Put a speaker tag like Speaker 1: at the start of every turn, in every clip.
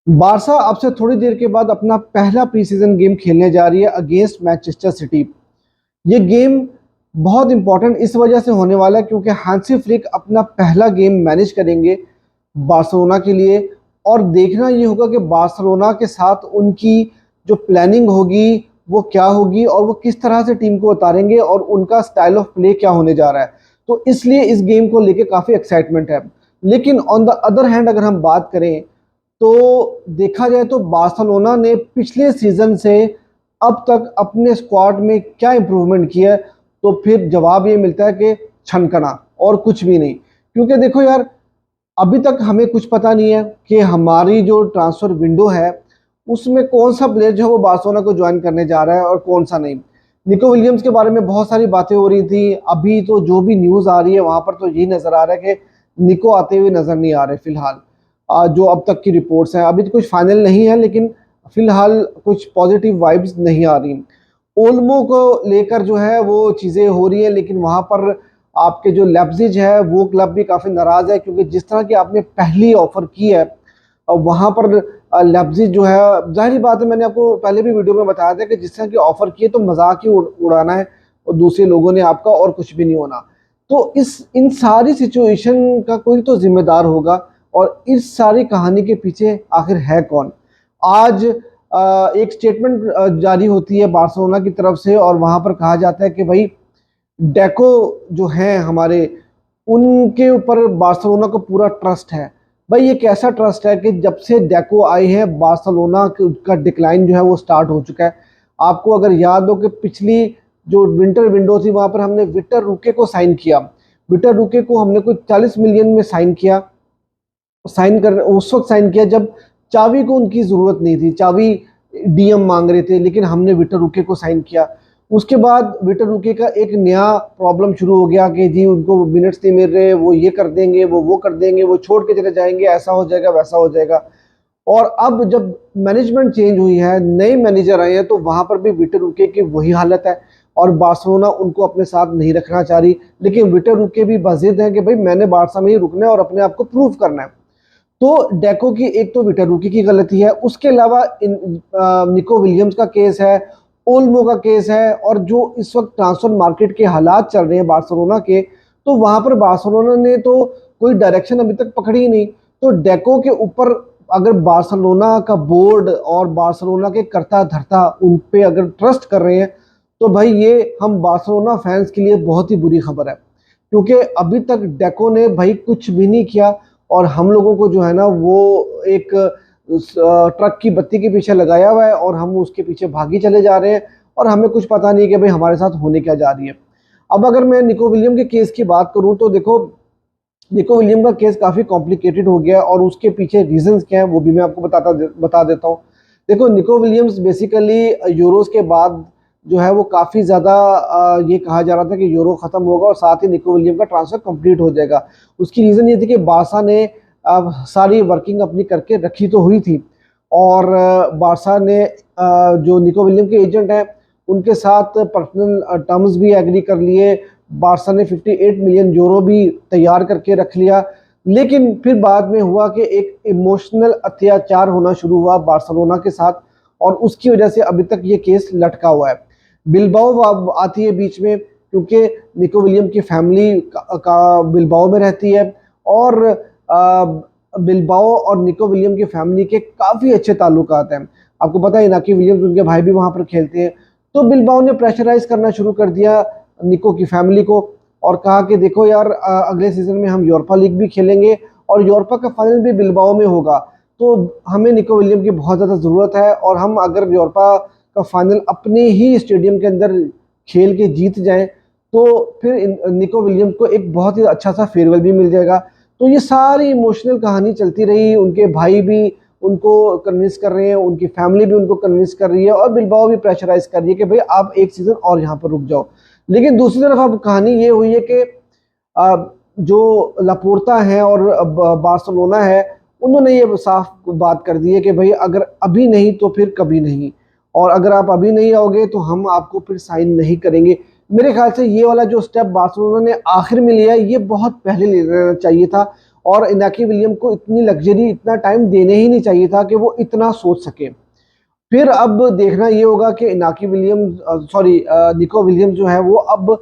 Speaker 1: Barça अब से थोड़ी देर के बाद अपना पहला प्री सीजन गेम खेलने जा रही है अगेंस्ट मैनचेस्टर सिटी। ये गेम बहुत इंपॉर्टेंट इस वजह से होने वाला है क्योंकि हांसी फ्लिक अपना पहला गेम मैनेज करेंगे बार्सिलोना के लिए। और देखना ये होगा कि बार्सिलोना के साथ उनकी जो प्लानिंग होगी वो क्या होगी और वो किस तरह से टीम को उतारेंगे और उनका स्टाइल ऑफ प्ले क्या होने जा रहा है। तो इसलिए इस गेम को लेके काफ़ी एक्साइटमेंट है। लेकिन ऑन द अदर हैंड अगर हम बात करें तो देखा जाए तो बार्सिलोना ने पिछले सीजन से अब तक अपने स्क्वाड में क्या इंप्रूवमेंट किया है, तो फिर जवाब ये मिलता है कि छनकना और कुछ भी नहीं। क्योंकि देखो यार, अभी तक हमें कुछ पता नहीं है कि हमारी जो ट्रांसफर विंडो है उसमें कौन सा प्लेयर जो है वो बार्सिलोना को ज्वाइन करने जा रहा है और कौन सा नहीं। निको विलियम्स के बारे में बहुत सारी बातें हो रही थी, अभी तो जो भी न्यूज़ आ रही है वहां पर तो यही नजर आ रहा है कि निको आते हुए नजर नहीं आ रहे फिलहाल। जो अब तक की रिपोर्ट्स हैं, अभी तो कुछ फाइनल नहीं है लेकिन फिलहाल कुछ पॉजिटिव वाइब्स नहीं आ रही। ओल्मो को लेकर जो है वो चीज़ें हो रही हैं, लेकिन वहां पर आपके जो लेप्जिज है वो क्लब भी काफ़ी नाराज़ है क्योंकि जिस तरह की आपने पहली ऑफर की है वहां पर लेप्जिज जो है, जाहिर बात है, मैंने आपको पहले भी वीडियो में बताया था कि जिस तरह की ऑफर की है तो मजाक ही उड़ाना है और दूसरे लोगों ने आपका और कुछ भी नहीं होना। तो इस इन सारी सिचुएशन का कोई तो जिम्मेदार होगा और इस सारी कहानी के पीछे आखिर है कौन। आज एक स्टेटमेंट जारी होती है बार्सिलोना की तरफ से और वहां पर कहा जाता है कि भाई डेको जो है हमारे, उनके ऊपर बार्सिलोना को पूरा ट्रस्ट है। भाई ये कैसा ट्रस्ट है कि जब से डेको आए हैं बार्सिलोना का डिक्लाइन जो है वो स्टार्ट हो चुका है। आपको अगर याद हो कि पिछली जो विंटर विंडो थी वहां पर हमने विक्टर रूके को साइन किया। विक्टर रूके को हमने कोई 40 मिलियन में साइन किया। साइन कर उस वक्त साइन किया जब चावी को उनकी जरूरत नहीं थी, चावी डीएम मांग रहे थे, लेकिन हमने विक्टर रूके को साइन किया। उसके बाद विक्टर रूके का एक नया प्रॉब्लम शुरू हो गया कि जी उनको मिनट्स नहीं मिल रहे, वो ये कर देंगे, वो कर देंगे, वो छोड़ के चले जाएंगे, ऐसा हो जाएगा वैसा हो जाएगा। और अब जब मैनेजमेंट चेंज हुई है, नए मैनेजर आए हैं, तो वहां पर भी विक्टर रूके की वही हालत है और बार्सिलोना उनको अपने साथ नहीं रखना चाह रही। लेकिन विक्टर रूके भी बजिद है कि भाई मैंने बारसा में ही रुकना है और अपने आप को प्रूव करना है। तो डेको की एक तो विटरूकी की गलती है, उसके अलावा निको विलियम्स का केस है, ओल्मो का केस है, और जो इस वक्त ट्रांसफर मार्केट के हालात चल रहे हैं बार्सिलोना के, तो वहां पर बार्सिलोना ने तो कोई डायरेक्शन अभी तक पकड़ी ही नहीं। तो डेको के ऊपर अगर बार्सिलोना का बोर्ड और बार्सिलोना के कर्ता धर्ता उन पे अगर ट्रस्ट कर रहे हैं तो भाई ये हम बार्सिलोना फैंस के लिए बहुत ही बुरी खबर है। क्योंकि अभी तक डेको ने भाई कुछ भी नहीं किया और हम लोगों को जो है ना वो एक ट्रक की बत्ती के पीछे लगाया हुआ है और हम उसके पीछे भागी चले जा रहे हैं और हमें कुछ पता नहीं कि भाई हमारे साथ होने क्या जा रही है। अब अगर मैं निको विलियम के केस की बात करूं तो देखो, निको विलियम का केस काफी कॉम्प्लिकेटेड हो गया और उसके पीछे रीजंस क्या है वो भी मैं आपको बता देता हूँ। देखो, निको विलियम्स बेसिकली यूरोस के बाद जो है वो काफी ज्यादा ये कहा जा रहा था कि यूरो खत्म होगा और साथ ही निको विलियम का ट्रांसफर कंप्लीट हो जाएगा। उसकी रीजन ये थी कि बारसा ने सारी वर्किंग अपनी करके रखी तो हुई थी और बारसा ने जो निको विलियम के एजेंट हैं उनके साथ पर्सनल टर्म्स भी एग्री कर लिए। बारसा ने 58 मिलियन यूरो भी तैयार करके रख लिया। लेकिन फिर बाद में हुआ कि एक इमोशनल अत्याचार होना शुरू हुआ बार्सिलोना के साथ और उसकी वजह से अभी तक ये केस लटका हुआ है। बिलबाओ आती है बीच में क्योंकि निको विलियम की फैमिली का बिलबाओ में रहती है और बिलबाओ और निको विलियम की फैमिली के काफ़ी अच्छे ताल्लुकात हैं। आपको पता है इनाकी विलियम्स, उनके भाई भी वहाँ पर खेलते हैं। तो बिलबाओ ने प्रेशराइज करना शुरू कर दिया निको की फैमिली को और कहा कि देखो यार, अगले सीजन में हम यूरोपा लीग भी खेलेंगे और यूरोपा का फाइनल भी बिलबाओ में होगा, तो हमें निको विलियम की बहुत ज़्यादा ज़रूरत है और हम अगर यूरोपा का फाइनल अपने ही स्टेडियम के अंदर खेल के जीत जाएं तो फिर निको विलियम्स को एक बहुत ही अच्छा सा फेयरवेल भी मिल जाएगा। तो ये सारी इमोशनल कहानी चलती रही, उनके भाई भी उनको कन्विंस कर रहे हैं, उनकी फैमिली भी उनको कन्विंस कर रही है और बिलबाओ भी प्रेशराइज कर रही है कि भाई आप एक सीजन और यहाँ पर रुक जाओ। लेकिन दूसरी तरफ अब कहानी ये हुई है कि जो लापोर्ता है और बार्सिलोना है, उन्होंने ये साफ बात कर दी है कि भाई अगर अभी नहीं तो फिर कभी नहीं, और अगर आप अभी नहीं आओगे तो हम आपको फिर साइन नहीं करेंगे। मेरे ख्याल से ये वाला जो स्टेप बार्सिलोना ने आखिर में लिया है ये बहुत पहले ले लेना चाहिए था और इनाकी विलियम को इतनी लग्जरी, इतना टाइम देने ही नहीं चाहिए था कि वो इतना सोच सके। फिर अब देखना ये होगा कि इनाकी विलियम्स निको विलियम्स जो है वो अब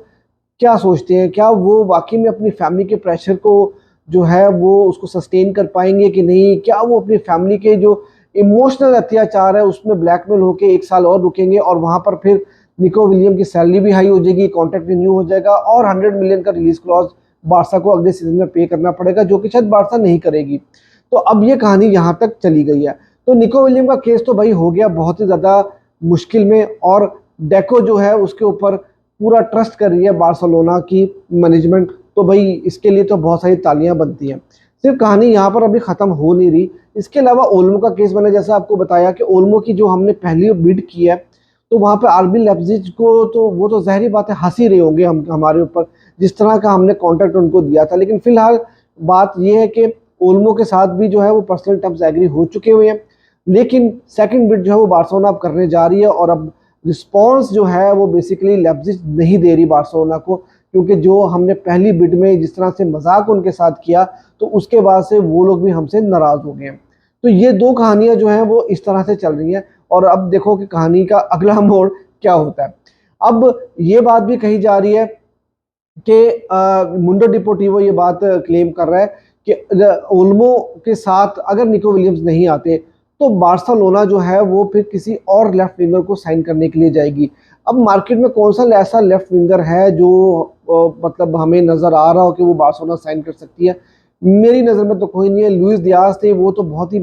Speaker 1: क्या सोचते हैं, क्या वो वाकई में अपनी फैमिली के प्रेशर को जो है वो उसको सस्टेन कर पाएंगे कि नहीं, क्या वो अपनी फैमिली के जो इमोशनल अत्याचार है उसमें ब्लैकमेल होके 1 साल और रुकेंगे और वहां पर फिर निको विलियम की सैलरी भी हाई हो जाएगी, कॉन्ट्रैक्ट रिन्यू हो जाएगा और 100 मिलियन का रिलीज क्लॉज बारसा को अगले सीजन में पे करना पड़ेगा, जो कि शायद बारसा नहीं करेगी। तो अब ये कहानी यहाँ तक चली गई है। तो निको विलियम का केस तो भाई हो गया बहुत ही ज़्यादा मुश्किल में, और डेको जो है उसके ऊपर पूरा ट्रस्ट कर रही है बार्सिलोना की मैनेजमेंट। तो भाई इसके लिए तो बहुत सारी तालियां बनती हैं। सिर्फ कहानी यहाँ पर अभी ख़त्म हो नहीं रही, इसके अलावा ओल्मो का केस मैंने जैसे आपको बताया कि ओल्मो की जो हमने पहली बिड की है, तो वहाँ पे आरबी लेप्जिग को तो वो तो ज़ाहिर बात है हंस ही रहे होंगे हम हमारे ऊपर, जिस तरह का हमने कॉन्ट्रैक्ट उनको दिया था। लेकिन फिलहाल बात यह है कि ओल्मो के साथ भी जो है वो पर्सनल टर्म्स एग्री हो चुके हुए हैं, लेकिन सेकंड बिड जो है वो बार्सिलोना अब करने जा रही है। और अब रिस्पांस जो है वो बेसिकली लेप्जिग नहीं दे रही बार्सिलोना को, क्योंकि जो हमने पहली बिड में जिस तरह से मजाक उनके साथ किया, तो उसके बाद से वो लोग भी हमसे नाराज हो गए हैं। तो ये दो कहानियां जो हैं वो इस तरह से चल रही हैं, और अब देखो कि कहानी का अगला मोड़ क्या होता है। अब ये बात भी कही जा रही है कि मुंडो डिपोर्टिवो ये बात क्लेम कर रहा है कि ओल्मो के साथ अगर निको विलियम्स नहीं आते तो बार्सिलोना जो है वो फिर किसी और लेफ्ट विंगर को साइन करने के लिए जाएगी। अब मार्केट में कौन सा ऐसा लेफ्ट विंगर है जो मतलब हमें नज़र आ रहा हो कि वो बार्सिलोना साइन कर सकती है? मेरी नज़र में तो कोई नहीं है। लुइस डियाज थे, वो तो बहुत ही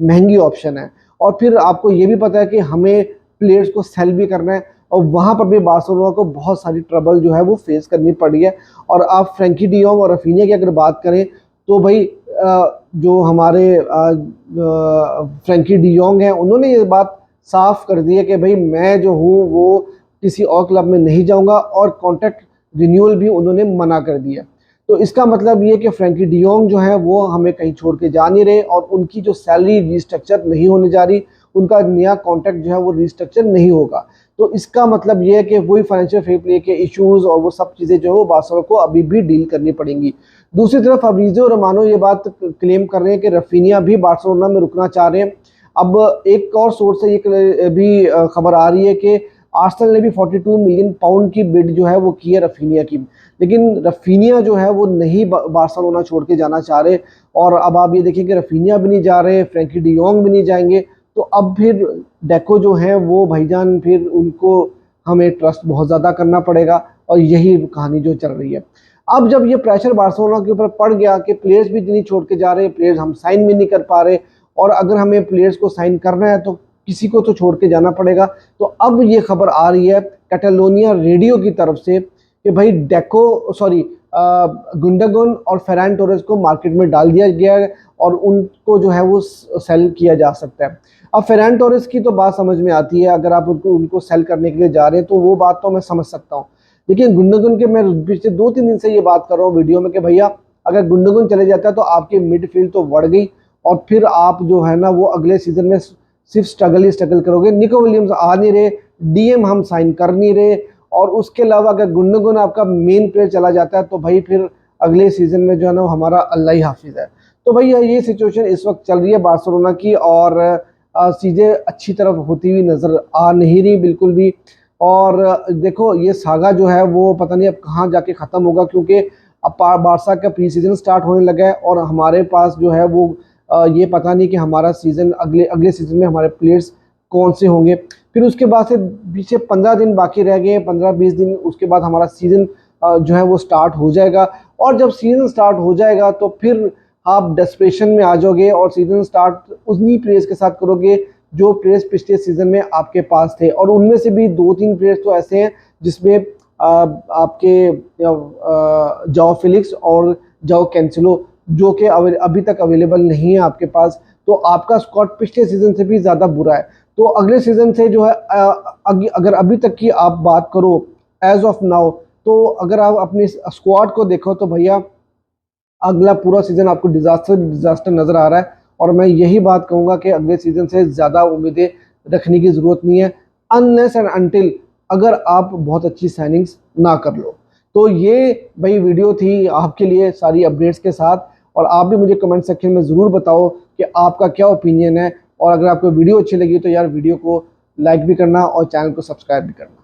Speaker 1: महंगी ऑप्शन है, और फिर आपको ये भी पता है कि हमें प्लेयर्स को सेल भी करना है, और वहाँ पर भी बार्सिलोना को बहुत सारी ट्रबल जो है वो फेस करनी पड़ी है। और आप फ्रैंकी डी यॉन्ग और रफीनिया की अगर बात करें तो भाई जो हमारे फ्रैंकी डी यॉन्ग हैं, उन्होंने ये बात साफ कर दी है कि भाई मैं जो हूँ वो किसी और क्लब में नहीं जाऊँगा, और कॉन्ट्रैक्ट रिन्यूअल भी उन्होंने मना कर दिया। तो इसका मतलब ये कि फ्रैंकी डी यॉन्ग जो है वो हमें कहीं छोड़ के जा नहीं रहे, और उनकी जो सैलरी रिस्ट्रक्चर नहीं होने जा रही, उनका नया कॉन्ट्रैक्ट जो है वो रिस्ट्रक्चर नहीं होगा। तो इसका मतलब ये है कि वही फाइनेंशियल फेयर प्ले के इश्यूज और वो सब चीज़ें जो है वो बार्सिलोना को अभी भी डील करनी पड़ेंगी। दूसरी तरफ फब्रिज़ियो रोमानो ये बात क्लेम कर रहे हैं कि रफीनिया भी बार्सिलोना में रुकना चाह रहे हैं। अब एक और सोर्स से ये भी खबर आ रही है कि आर्सेनल ने भी 42 मिलियन पाउंड की बिड जो है वो की है रफीनिया की, लेकिन रफीनिया जो है वो नहीं बार्सिलोना छोड़ के जाना चाह रहे। और अब आप ये देखिए कि रफीनिया भी नहीं जा रहे, फ्रैंकी डी यॉन्ग भी नहीं जाएंगे, तो अब फिर डेको जो है वो भाईजान फिर उनको हमें ट्रस्ट बहुत ज़्यादा करना पड़ेगा, और यही कहानी जो चल रही है। अब जब ये प्रेशर बार्सिलोना के ऊपर पड़ गया कि प्लेयर्स भी नहीं छोड़ के जा रहे, प्लेयर्स हम साइन भी नहीं कर पा रहे, और अगर हमें प्लेयर्स को साइन करना है तो किसी को तो छोड़ के जाना पड़ेगा, तो अब ये खबर आ रही है कैटालोनिया रेडियो की तरफ से कि भाई गुंडोगन और फेरान टोरेस को मार्केट में डाल दिया गया है, और उनको जो है वो सेल किया जा सकता है। अब फेरान टोरेस की तो बात समझ में आती है, अगर आप उनको सेल करने के लिए जा रहे हैं तो वो बात तो मैं समझ सकता हूँ। लेकिन गुंडोगन के मैं पिछले 2-3 दिन से ये बात कर रहा हूँ वीडियो में कि भैया अगर गुंडोगन चले जाता है तो आपकी मिडफील्ड तो बढ़ गई, और फिर आप जो है ना वो अगले सीजन में सिर्फ स्ट्रगल ही स्ट्रगल करोगे। निको विलियम्स आ नहीं रहे, डीएम हम साइन कर नहीं रहे, और उसके अलावा अगर गुंडोगन आपका मेन प्लेयर चला जाता है तो भाई फिर अगले सीजन में जो है ना हमारा अल्लाह ही हाफिज है। तो भैया ये सिचुएशन इस वक्त चल रही है बार्सिलोना की, और चीज़ें अच्छी तरफ होती हुई नज़र आ नहीं रही बिल्कुल भी। और देखो ये सागा जो है वो पता नहीं अब कहाँ जाके ख़त्म होगा, क्योंकि अब बारसा का प्री सीजन स्टार्ट होने लगा है, और हमारे पास जो है वो ये पता नहीं कि हमारा सीज़न अगले सीज़न में हमारे प्लेयर्स कौन से होंगे। फिर उसके बाद से पीछे 15 दिन बाकी रह गए, 15-20 दिन, उसके बाद हमारा सीज़न जो है वो स्टार्ट हो जाएगा। और जब सीज़न स्टार्ट हो जाएगा तो फिर आप डेस्परेशन में आ जाओगे, और सीज़न स्टार्ट उन्हीं प्लेयर्स के साथ करोगे जो प्लेयर्स पिछले सीज़न में आपके पास थे, और उनमें से भी 2-3 प्लेयर्स तो ऐसे हैं जिसमें आपके जाओ फिलिक्स और जाओ कैंसिलो जो कि अभी तक अवेलेबल नहीं है आपके पास। तो आपका स्क्वाड पिछले सीज़न से भी ज़्यादा बुरा है। तो अगले सीज़न से जो है अगर अभी तक की आप बात करो एज ऑफ नाउ, तो अगर आप अपने स्क्वाड को देखो तो भैया अगला पूरा सीज़न आपको डिज़ास्टर नज़र आ रहा है। और मैं यही बात कहूँगा कि अगले सीज़न से ज़्यादा उम्मीदें रखने की ज़रूरत नहीं है, अनलेस एंड अनटिल अगर आप बहुत अच्छी साइनिंग्स ना कर लो। तो ये भाई वीडियो थी आपके लिए सारी अपडेट्स के साथ, और आप भी मुझे कमेंट सेक्शन में ज़रूर बताओ कि आपका क्या ओपिनियन है। और अगर आपको वीडियो अच्छी लगी तो यार वीडियो को लाइक भी करना और चैनल को सब्सक्राइब भी करना।